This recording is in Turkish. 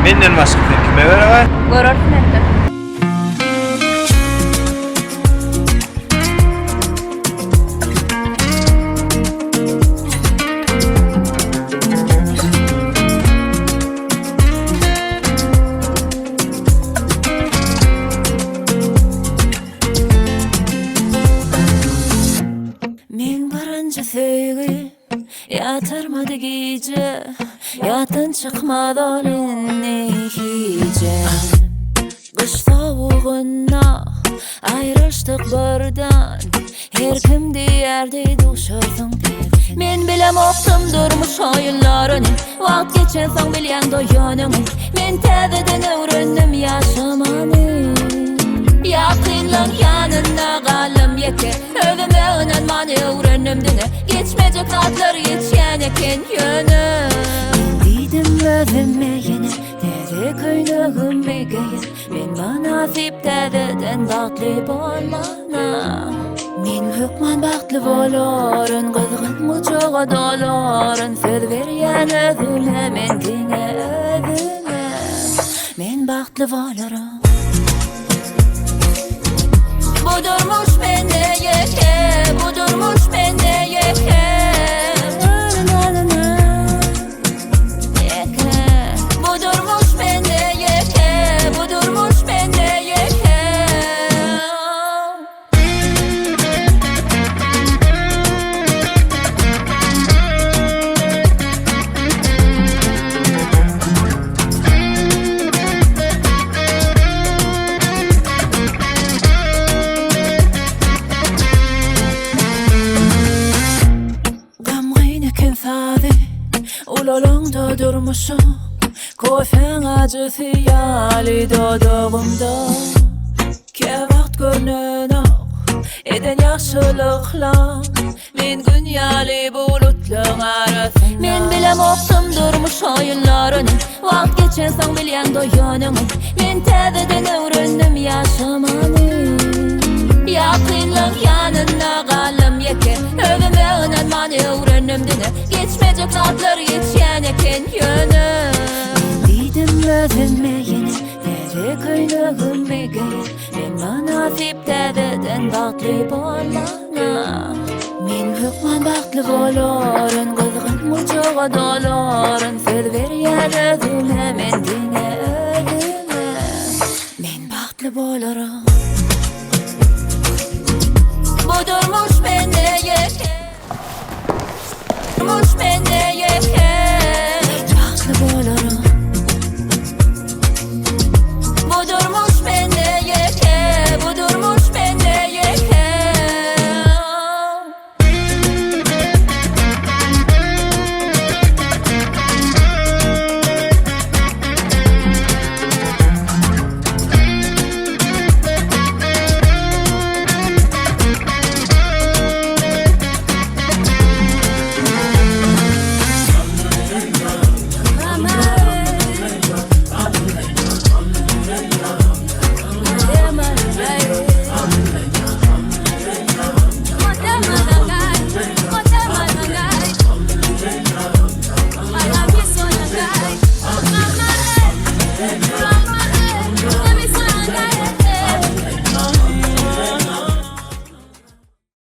Menden başka kime beraber? Görürsün endi. Men birinci sevgi yatırmadı gece, yatın çıkmadan innihice. Kış soğuğuna ayrıştık birden, her kim diyerdi duşarsın diye. Men bilem oktum durmuş oyunlarını, vakt geçen son bilyen doyanını. Men tezeden öğrendim yaşamanı. Yakınlığın yanına kalım yeke, övüme inanmanı öğrenimdine. Geçmeyecek saatler geçen eken yönü. Dedim özüme yine, dedi köynüğüm begeyin. Men bana nasip dededen baklı bolmana. Men hükman baklı boların, kızgın mı çoğa doların. Söz veriyen özüme, men dine özüme. Men baklı bolarım. Budurmuş mende yeke, budurmuş mende yeke. Budurmuş mende yeke, budurmuş mende yeke. Ulalongda durmuşum, kofen acı fiyali dodağımda. Ke vakt görnün eden yaşılıkla, men günyali bulutluğun arasında. Men bilem oktum durmuş oyunlarını, vakt geçen son bilyen doyanını. Men tezeden öğrendim yaşamanı. Yakınlığın yanına kalım yeke, övüme inanmanı öğrenimdine. Geçmeyecek saatler geçen eken yönü. Dedim özüme yine, dedi köynüğüm begeyin. Men bana nasip dededen baklı bolmana. Men hükman baklı boların, kızgın mı çoğa doların. Söz veriyen özüme,